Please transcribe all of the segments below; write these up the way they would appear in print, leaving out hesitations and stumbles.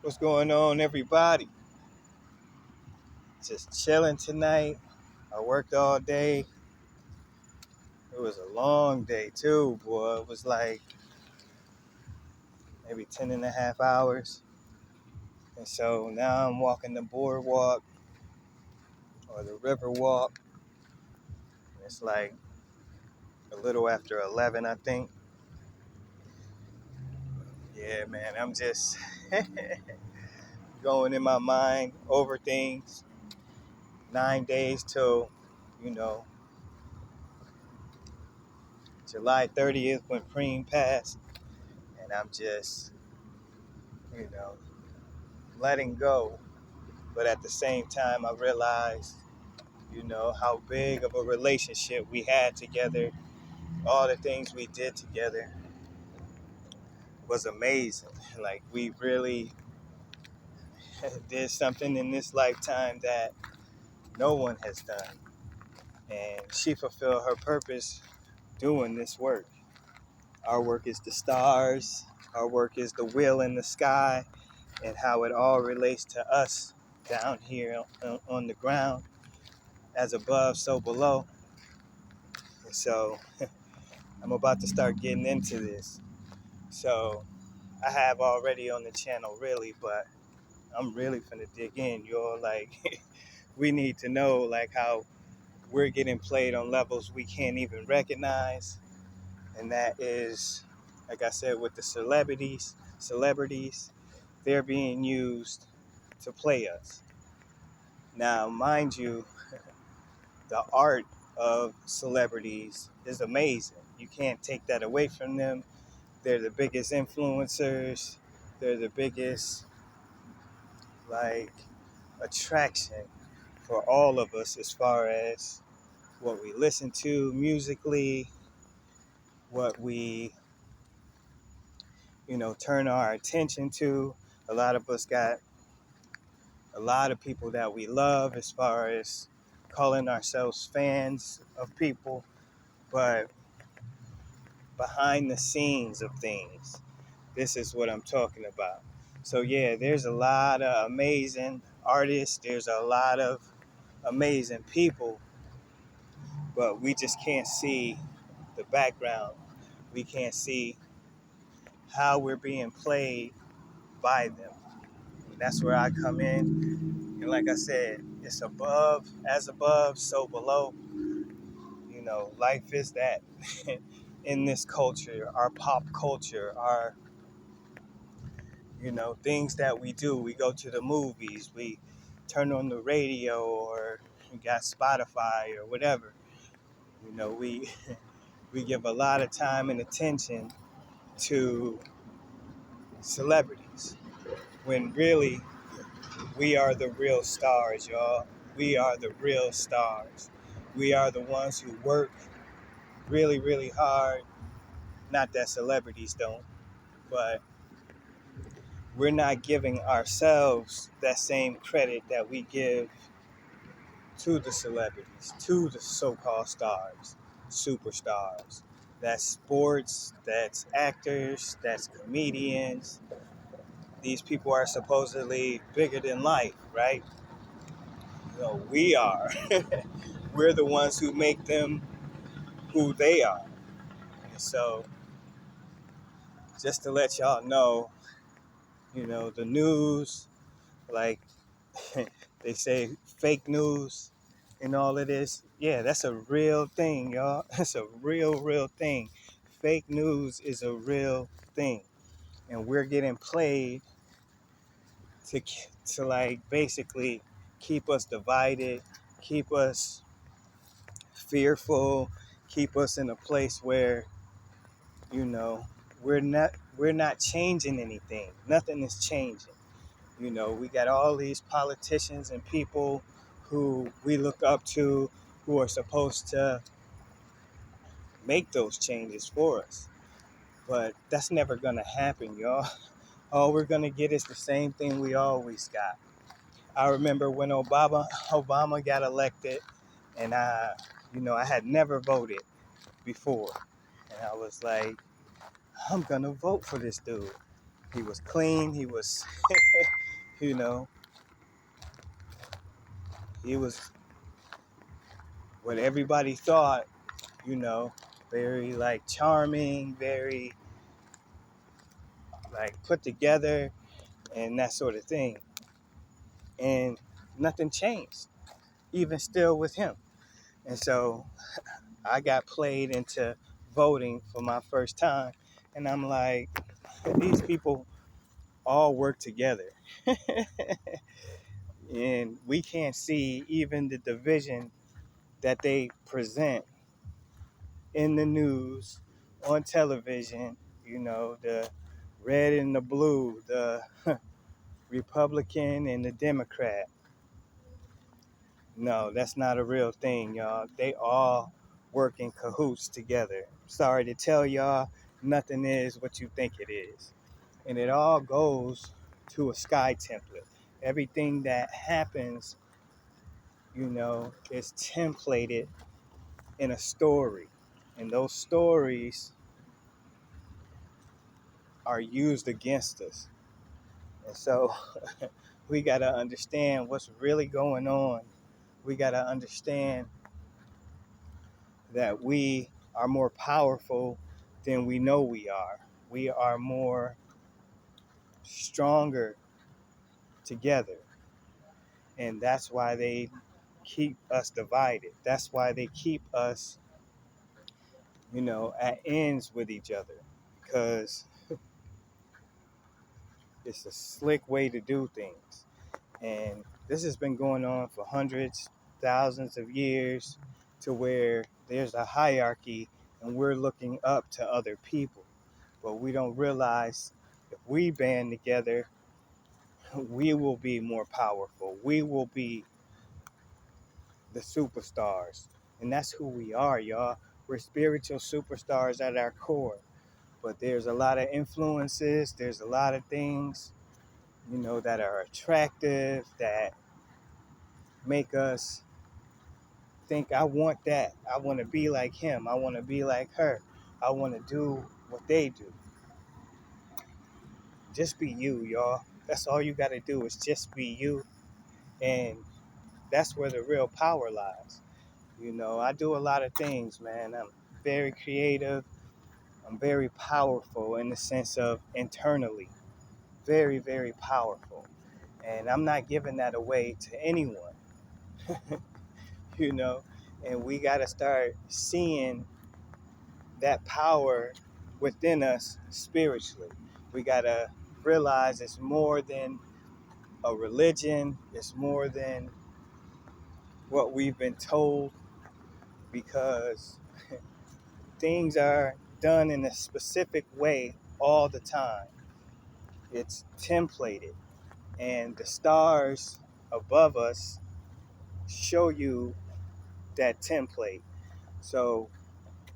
What's going on, everybody? Just chilling tonight. I worked all day. It was a long day, too, boy. It was like maybe 10 and a half hours. And so now I'm walking the boardwalk or the river walk. It's like a little after 11, I think. Yeah, man, I'm just going in my mind over things. 9 days till, you know, July 30th when Preem passed. And I'm just, you know, letting go. But at the same time, I realized, how big of a relationship we had together. All the things we did together was amazing. Like, we really did something in this lifetime that no one has done. And she fulfilled her purpose doing this work. Our work is the stars, our work is the wheel in the sky, and how it all relates to us down here on the ground, as above, so below. And so I'm about to start getting into this. So I have already on the channel, really, but I'm really finna dig in, y'all. Like, we need to know, like, how we're getting played on levels we can't even recognize. And that is, like I said, with the celebrities, they're being used to play us. Now, mind you, the art of celebrities is amazing. You can't take that away from them. They're the biggest influencers. They're the biggest, like, attraction for all of us as far as what we listen to musically, what we, turn our attention to. A lot of us got a lot of people that we love as far as calling ourselves fans of people, but behind the scenes of things, this is what I'm talking about. So yeah, there's a lot of amazing artists, there's a lot of amazing people, but we just can't see the background. We can't see how we're being played by them. And that's where I come in. And like I said, it's above, so below. Life is that in this culture, our pop culture, our things that we do. We go to the movies, we turn on the radio, or we got Spotify or whatever. We we give a lot of time and attention to celebrities when really we are the real stars, y'all. We are the real stars. We are the ones who work really, really hard. Not that celebrities don't, but we're not giving ourselves that same credit that we give to the celebrities, to the so-called stars, superstars. That's sports, that's actors, that's comedians. These people are supposedly bigger than life, right? We are. We're the ones who make them who they are. And so, just to let y'all know, the news, like they say, fake news and all of this, yeah, that's a real thing, y'all. That's a real thing. Fake news is a real thing. And we're getting played to, to like, basically keep us divided, keep us fearful, keep us in a place where, you know, we're not changing anything. Nothing is changing. We got all these politicians and people who we look up to, who are supposed to make those changes for us. But that's never gonna happen, y'all. All we're gonna get is the same thing we always got. I remember when Obama got elected, and I had never voted before, and I was like, I'm gonna vote for this dude. He was clean. He was, you know, he was what everybody thought, you know, very like charming, very like put together and that sort of thing. And nothing changed, even still with him. And so I got played into voting for my first time. And I'm like, these people all work together. And we can't see even the division that they present in the news, on television, you know, the red and the blue, the Republican and the Democrat. No, that's not a real thing, y'all. They all work in cahoots together. Sorry to tell y'all, nothing is what you think it is. And it all goes to a sky template. Everything that happens, you know, is templated in a story. And those stories are used against us. And so we got to understand what's really going on. We got to understand that we are more powerful than we know we are. We are more stronger together. And that's why they keep us divided. That's why they keep us, you know, at ends with each other. Because it's a slick way to do things. And this has been going on for hundreds, thousands of years to where there's a hierarchy and we're looking up to other people. But we don't realize if we band together, we will be more powerful. We will be the superstars. And that's who we are, y'all. We're spiritual superstars at our core. But there's a lot of influences, there's a lot of things, you know, that are attractive, that make us think, I want that. I want to be like him. I want to be like her. I want to do what they do. Just be you, y'all. That's all you got to do is just be you. And that's where the real power lies. You know, I do a lot of things, man. I'm very creative. I'm very powerful in the sense of internally. Very, very powerful. And I'm not giving that away to anyone, you know. And we got to start seeing that power within us spiritually. We got to realize it's more than a religion, it's more than what we've been told, because things are done in a specific way all the time. It's templated, and the stars above us show you that template. So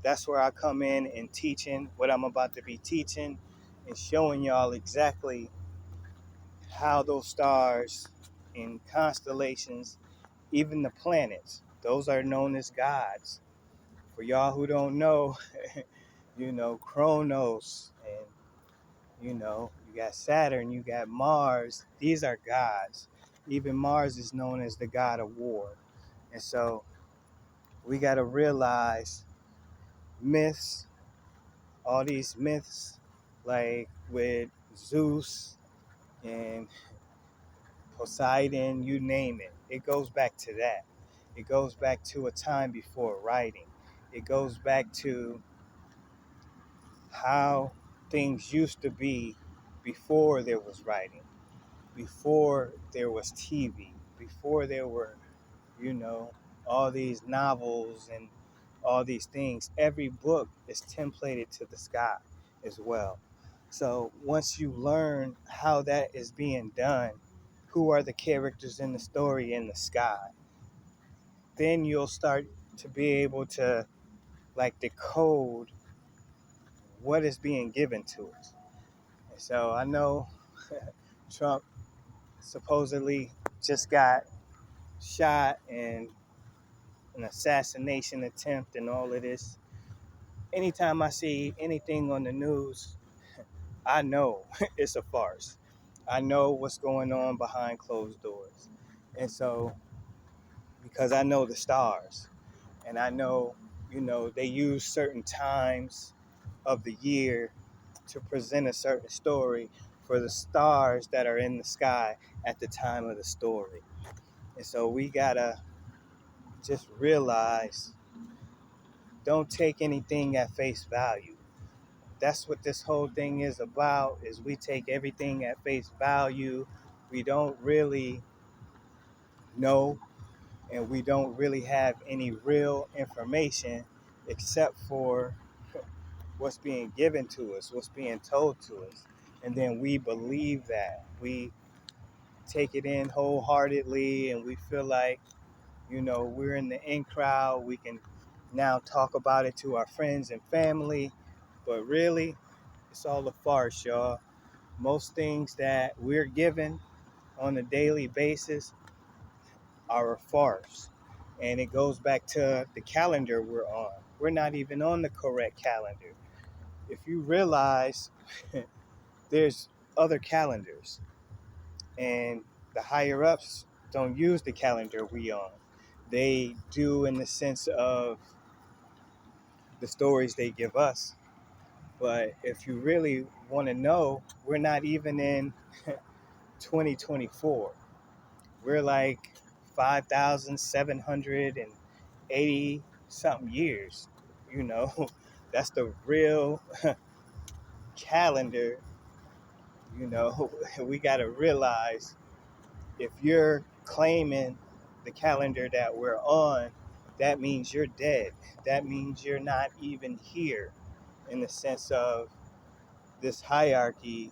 that's where I come in and teaching what I'm about to be teaching and showing y'all exactly how those stars and constellations, even the planets, those are known as gods. For y'all who don't know, you know, Kronos, and you know, you got Saturn, you got Mars. These are gods. Even Mars is known as the god of war. And so we got to realize myths, all these myths, like with Zeus and Poseidon, you name it. It goes back to that. It goes back to a time before writing. It goes back to how things used to be before there was writing, before there was TV, before there were, you know, all these novels and all these things. Every book is templated to the sky as well. So once you learn how that is being done, who are the characters in the story in the sky, then you'll start to be able to like decode what is being given to us. And so I know Trump supposedly just got shot and an assassination attempt and all of this. Anytime I see anything on the news, I know it's a farce. I know what's going on behind closed doors. And so, because I know the stars and I know, they use certain times of the year to present a certain story for the stars that are in the sky at the time of the story. And so we gotta just realize, don't take anything at face value. That's what this whole thing is about, is we take everything at face value. We don't really know, and we don't really have any real information except for what's being given to us, what's being told to us. And then we believe that. We take it in wholeheartedly, and we feel like, we're in the in crowd. We can now talk about it to our friends and family. But really, it's all a farce, y'all. Most things that we're given on a daily basis are a farce. And it goes back to the calendar we're on. We're not even on the correct calendar. If you realize, there's other calendars, and the higher ups don't use the calendar we on. They do in the sense of the stories they give us. But if you really want to know, we're not even in 2024. We're like 5,780 something years. You know, that's the real calendar. We got to realize, if you're claiming the calendar that we're on, that means you're dead. That means you're not even here, in the sense of this hierarchy.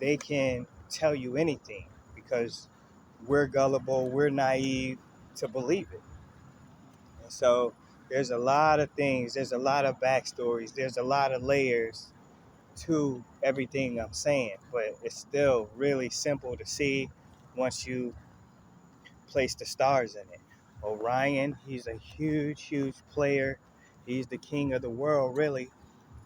They can tell you anything because we're gullible, we're naive to believe it. And so there's a lot of things, there's a lot of backstories, there's a lot of layers to everything I'm saying, but it's still really simple to see once you place the stars in it. Orion, he's a huge, huge player. He's the king of the world, really,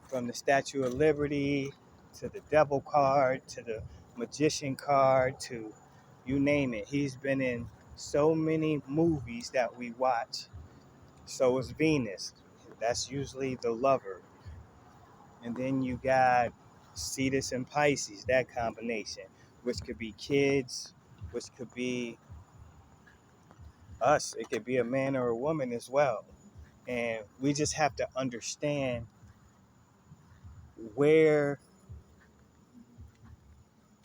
from the Statue of Liberty to the Devil card to the Magician card to you name it. He's been in so many movies that we watch. So is Venus. That's usually the lover. And then you got Cetus and Pisces, that combination, which could be kids, which could be us. It could be a man or a woman as well. And we just have to understand where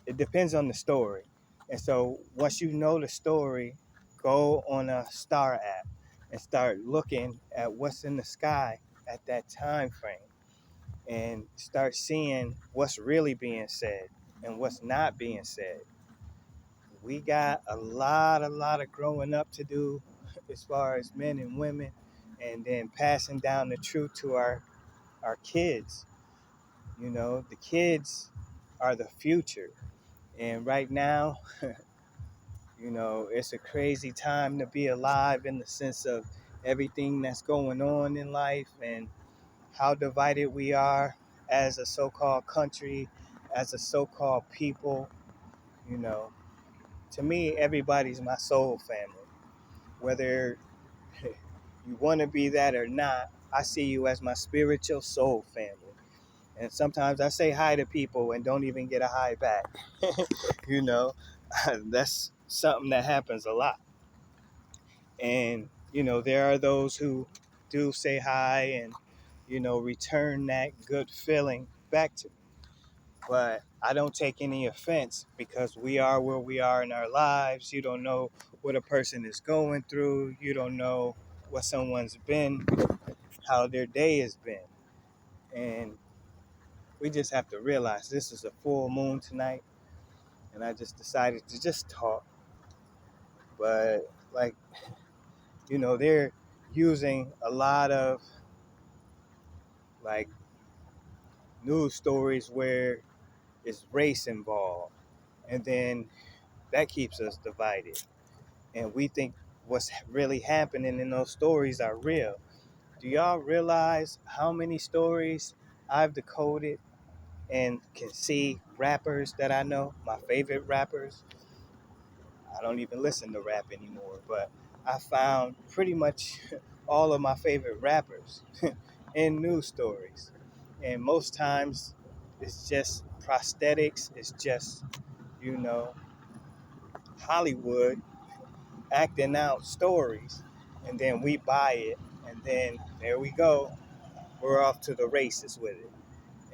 it depends on the story. And so once you know the story, go on a star app and start looking at what's in the sky at that time frame, and start seeing what's really being said and what's not being said. We got a lot of growing up to do, as far as men and women, and then passing down the truth to our kids. The kids are the future. And right now, it's a crazy time to be alive, in the sense of everything that's going on in life and how divided we are as a so-called country, as a so-called people. You know, to me, everybody's my soul family. Whether you want to be that or not, I see you as my spiritual soul family. And sometimes I say hi to people and don't even get a hi back. you know, that's something that happens a lot. And, there are those who do say hi and, return that good feeling back to me. But I don't take any offense, because we are where we are in our lives. You don't know what a person is going through. You don't know what someone's been, how their day has been. And we just have to realize this is a full moon tonight. And I just decided to just talk. But, like, they're using a lot of, like, news stories where it's race involved. And then that keeps us divided. And we think what's really happening in those stories are real. Do y'all realize how many stories I've decoded and can see rappers that I know, my favorite rappers. I don't even listen to rap anymore, but I found pretty much all of my favorite rappers in news stories. And most times it's just prosthetics, it's just, you know, Hollywood acting out stories. And then we buy it, and then there we go. We're off to the races with it.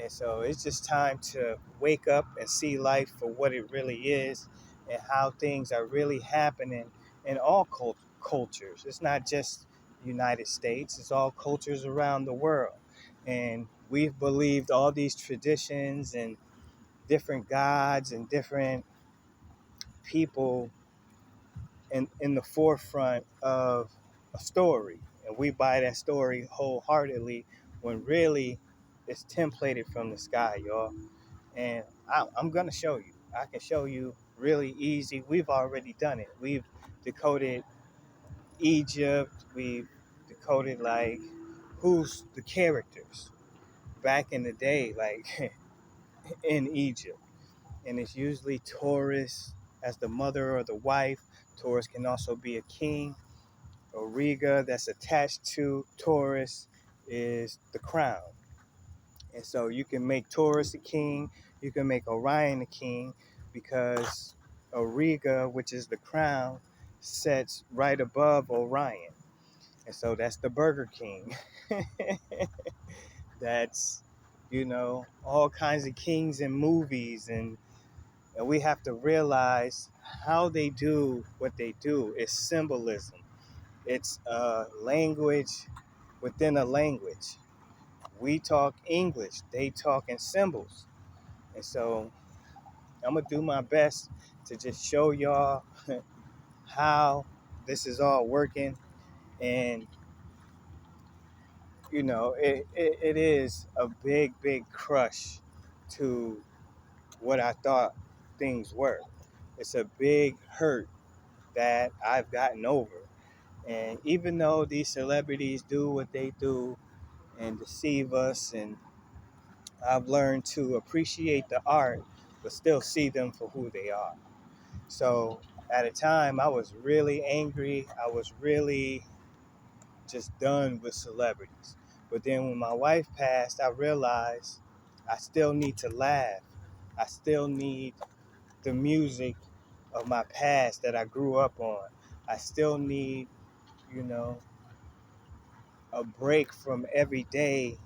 And so it's just time to wake up and see life for what it really is and how things are really happening in all cultures. It's not just United States, it's all cultures around the world. And we've believed all these traditions and different gods and different people in the forefront of a story. And we buy that story wholeheartedly when really it's templated from the sky, y'all. And I'm gonna show you. I can show you really easy. We've already done it. We've decoded Egypt. We've decoded like who's the characters back in the day, like in Egypt. And it's usually Taurus as the mother or the wife. Taurus can also be a king. Auriga that's attached to Taurus is the crown. And so you can make Taurus a king, you can make Orion a king, because Auriga, which is the crown, sets right above Orion. And so that's the Burger King. That's, all kinds of kings in movies. And we have to realize how they do what they do is symbolism. It's a language within a language. We talk English, they talk in symbols. And so I'm gonna do my best to just show y'all how this is all working. And it is a big crush to what I thought things were. It's a big hurt that I've gotten over. And even though these celebrities do what they do and deceive us, and I've learned to appreciate the art but still see them for who they are. So at a time, I was really angry. I was really just done with celebrities. But then when my wife passed, I realized I still need to laugh. I still need the music of my past that I grew up on. I still need, you know, a break from everyday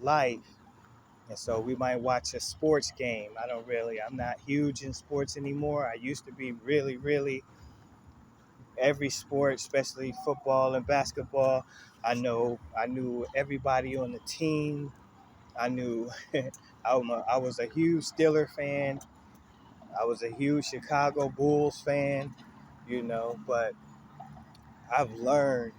life. And so we might watch a sports game. I'm not huge in sports anymore. I used to be really every sport, especially football and basketball. I knew everybody on the team. I knew I was a huge Steeler fan. I was a huge Chicago Bulls fan, but I've learned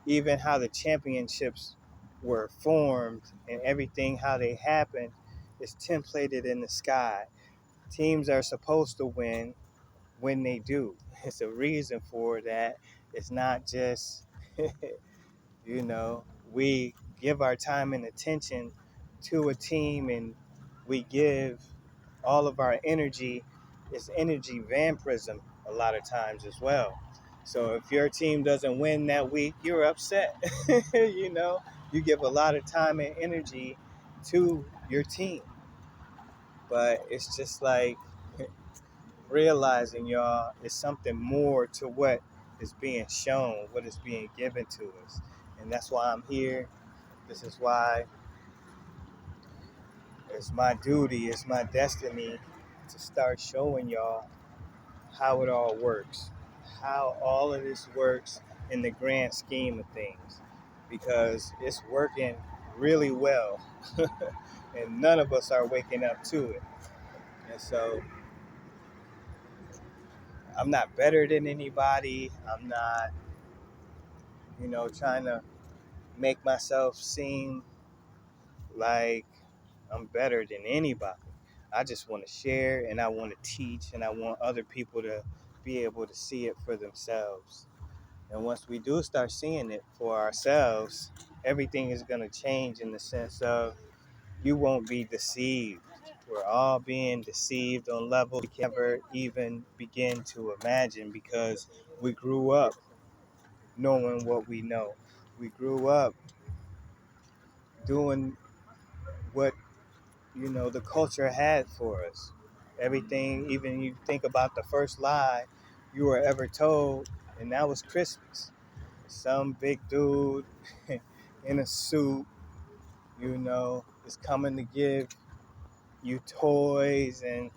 even how the championships were formed and everything, how they happened, is templated in the sky. Teams are supposed to win when they do. It's a reason for that. It's not just, you know, we give our time and attention to a team, and we give all of our energy. It's energy vampirism a lot of times as well. So if your team doesn't win that week, you're upset. You give a lot of time and energy to your team. But it's just like realizing, y'all, it's something more to what is being shown, what is being given to us. And that's why I'm here. This is why it's my duty, it's my destiny to start showing y'all how it all works, how all of this works in the grand scheme of things, because it's working really well. And none of us are waking up to it. And so I'm not better than anybody. I'm not, trying to make myself seem like I'm better than anybody. I just want to share, and I want to teach, and I want other people to be able to see it for themselves. And once we do start seeing it for ourselves, everything is going to change in the sense of you won't be deceived. We're all being deceived on levels we can never even begin to imagine because we grew up knowing what we know. We grew up doing what the culture had for us. Everything, even you think about the first lie you were ever told, and that was Christmas. Some big dude in a suit, is coming to give you toys and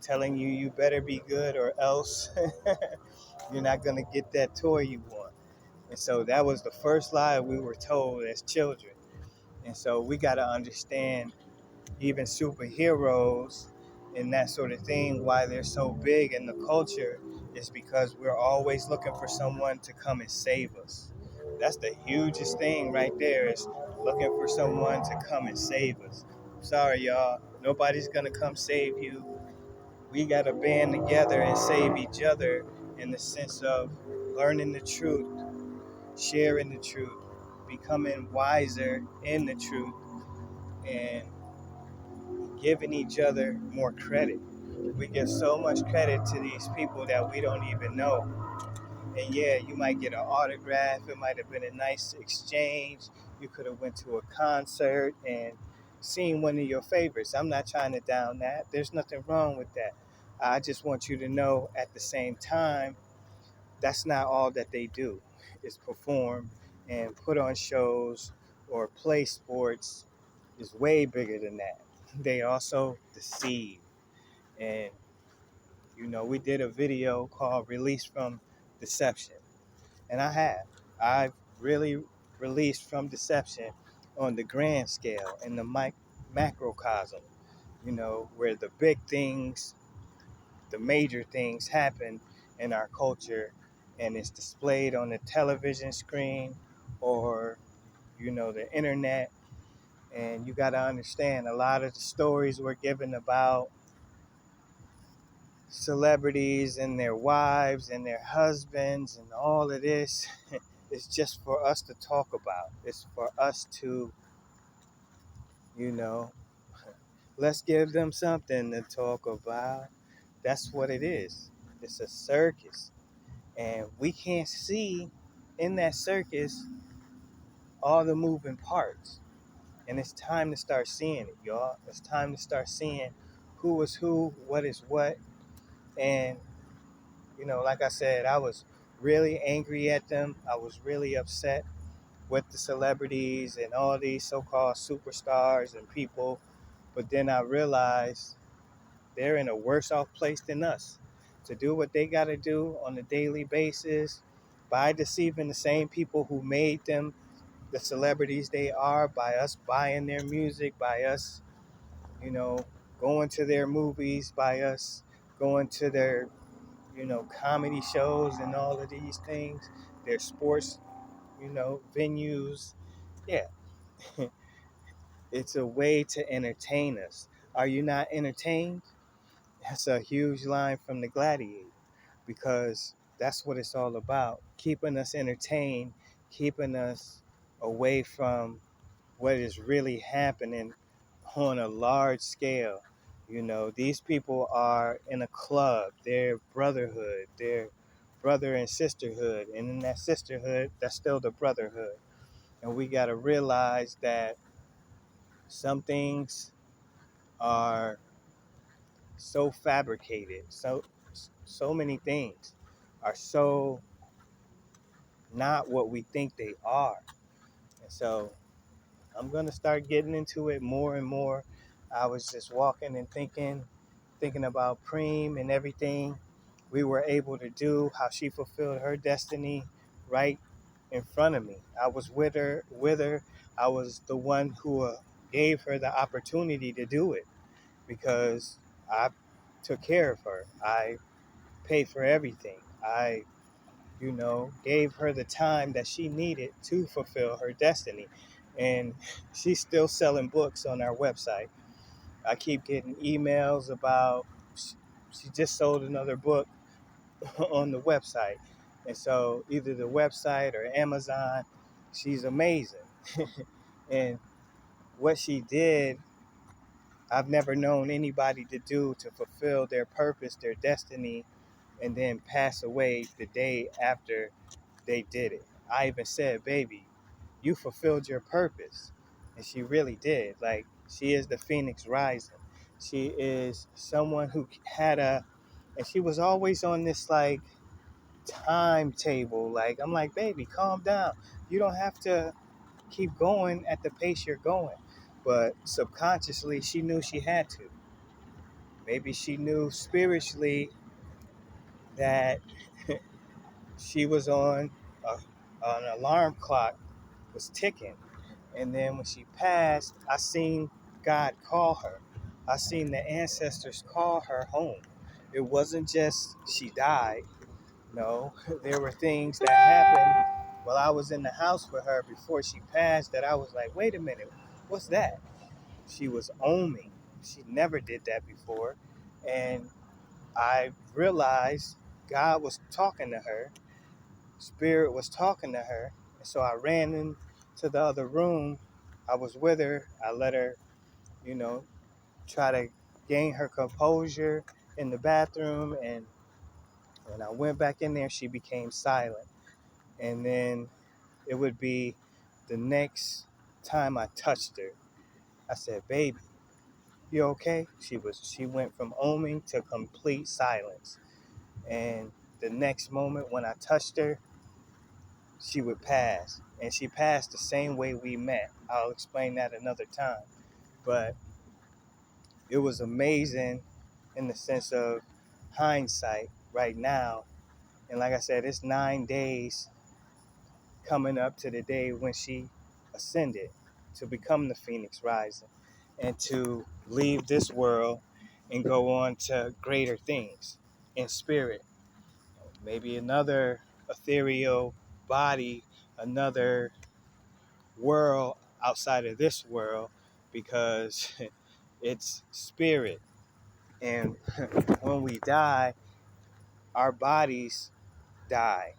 telling you better be good or else you're not gonna get that toy you want. And so that was the first lie we were told as children. And so we got to understand even superheroes and that sort of thing, why they're so big in the culture is because we're always looking for someone to come and save us. That's the hugest thing right there, is looking for someone to come and save us. Sorry, y'all. Nobody's going to come save you. We got to band together and save each other in the sense of learning the truth, sharing the truth, becoming wiser in the truth, and giving each other more credit. We give so much credit to these people that we don't even know. And yeah, you might get an autograph. It might have been a nice exchange. You could have went to a concert and seen one of your favorites. I'm not trying to down that. There's nothing wrong with that. I just want you to know at the same time, that's not all that they do, is perform and put on shows or play sports. Is way bigger than that. They also deceive. And we did a video called Release from Deception. And I've really released from deception on the grand scale in the macrocosm, where the big things, the major things happen in our culture, and it's displayed on the television screen or, the internet. And you got to understand, a lot of the stories we're given about celebrities and their wives and their husbands and all of this is just for us to talk about. It's for us to, you know, let's give them something to talk about. That's what it is. It's a circus. And we can't see in that circus all the moving parts. And it's time to start seeing it, y'all. It's time to start seeing who is who, what is what. And like I said, I was really angry at them. I was really upset with the celebrities and all these so-called superstars and people. But then I realized they're in a worse off place than us to do what they got to do on a daily basis by deceiving the same people who made them the celebrities they are, by us buying their music, by us, you know, going to their movies, by us going to their comedy shows and all of these things, their sports, venues. Yeah, it's a way to entertain us. Are you not entertained? That's a huge line from the Gladiator, because that's what it's all about, keeping us entertained, keeping us away from what is really happening on a large scale. These people are in a club, they're brotherhood, they're brother and sisterhood. And in that sisterhood, that's still the brotherhood. And we got to realize that some things are so fabricated. So many things are so not what we think they are. And so I'm going to start getting into it more and more. I was just walking and thinking about Preem and everything we were able to do, how she fulfilled her destiny right in front of me. I was with her. I was the one who gave her the opportunity to do it because I took care of her. I paid for everything. I, gave her the time that she needed to fulfill her destiny. And she's still selling books on our website. I keep getting emails about she just sold another book on the website. And so either the website or Amazon, she's amazing. And what she did, I've never known anybody to do to fulfill their purpose, their destiny, and then pass away the day after they did it. I even said, baby, you fulfilled your purpose. And she really did. Like, she is the Phoenix Rising. She is someone who had and she was always on this like timetable. Like, I'm like, baby, calm down. You don't have to keep going at the pace you're going. But subconsciously, she knew she had to. Maybe she knew spiritually that she was on an alarm clock was ticking. And then when she passed, I seen God call her. I seen the ancestors call her home. It wasn't just she died. No, there were things that happened while I was in the house with her before she passed that I was like, wait a minute, what's that? She was oming. She never did that before. And I realized God was talking to her, Spirit was talking to her. And so I ran into the other room. I was with her. I let her, you know, try to gain her composure in the bathroom. And when I went back in there, she became silent. And then it would be the next time I touched her, I said, baby, you okay? She went from oming to complete silence. And the next moment when I touched her, she would pass. And she passed the same way we met. I'll explain that another time. But it was amazing in the sense of hindsight right now. And like I said, it's 9 days coming up to the day when she ascended to become the Phoenix Rising and to leave this world and go on to greater things in spirit. Maybe another ethereal body, another world outside of this world, because it's spirit. And when we die, our bodies die.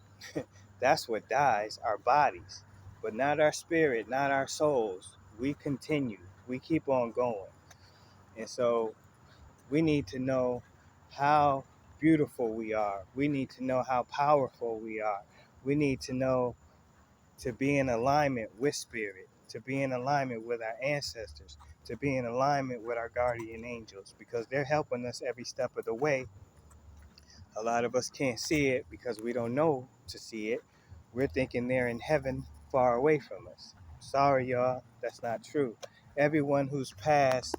That's what dies, our bodies, but not our spirit, not our souls. We continue, we keep on going. And so we need to know how beautiful we are. We need to know how powerful we are. We need to know to be in alignment with spirit, to be in alignment with our ancestors, to be in alignment with our guardian angels, because they're helping us every step of the way. A lot of us can't see it because we don't know to see it. We're thinking they're in heaven far away from us. Sorry, y'all, that's not true. Everyone who's passed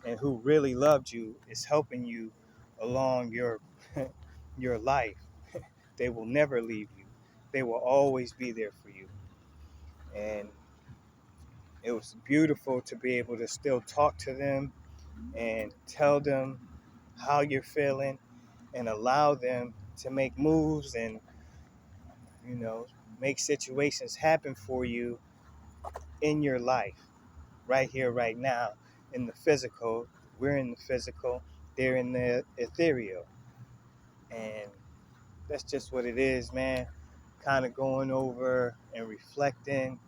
and who really loved you is helping you along your your life. They will never leave you. They will always be there for you. And it was beautiful to be able to still talk to them and tell them how you're feeling and allow them to make moves and, you know, make situations happen for you in your life, right here, right now, in the physical. We're in the physical, they're in the ethereal. And that's just what it is, man. Kind of going over and reflecting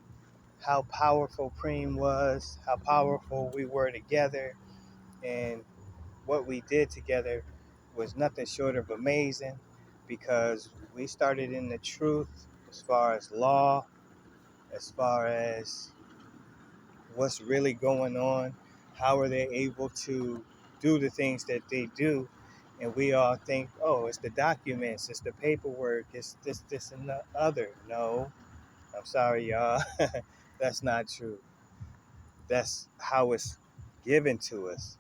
how powerful Preem was, how powerful we were together, and what we did together was nothing short of amazing, because we started in the truth as far as law, as far as what's really going on, how are they able to do the things that they do. And we all think, oh, it's the documents, it's the paperwork, it's this, and the other. No, I'm sorry, y'all. That's not true. That's how it's given to us,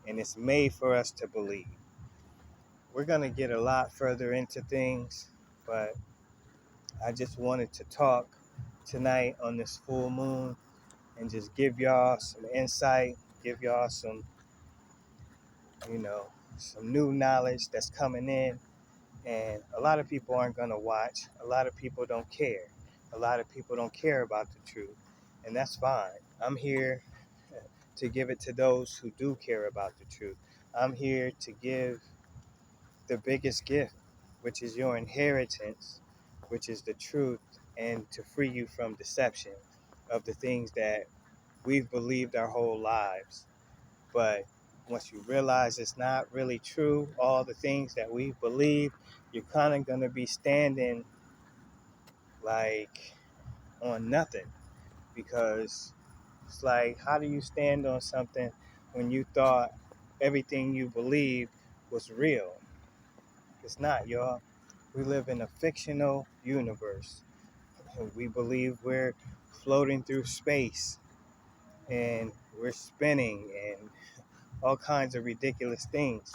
and it's made for us to believe. We're going to get a lot further into things, but I just wanted to talk tonight on this full moon and just give y'all some insight, give y'all some, you know, some new knowledge that's coming in. And a lot of people aren't going to watch. A lot of people don't care. A lot of people don't care about the truth. And that's fine. I'm here to give it to those who do care about the truth. I'm here to give the biggest gift, which is your inheritance, which is the truth, and to free you from deception of the things that we've believed our whole lives. But once you realize it's not really true, all the things that we believe, you're kind of going to be standing like on nothing, because it's like, how do you stand on something when you thought everything you believed was real? It's not, y'all. We live in a fictional universe. We believe we're floating through space and we're spinning and all kinds of ridiculous things.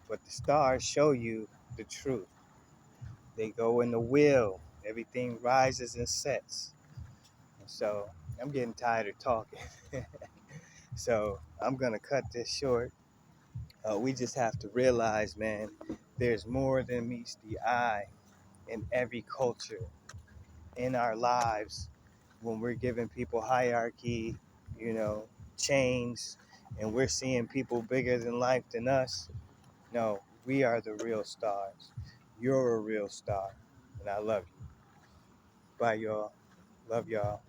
But the stars show you the truth. They go in the wheel. Everything rises and sets. So I'm getting tired of talking. So I'm gonna cut this short. We just have to realize, man, there's more than meets the eye in every culture in our lives. When we're giving people hierarchy, you know, chains, and we're seeing people bigger than life than us. No, we are the real stars. You're a real star, and I love you. Bye, y'all. Love y'all.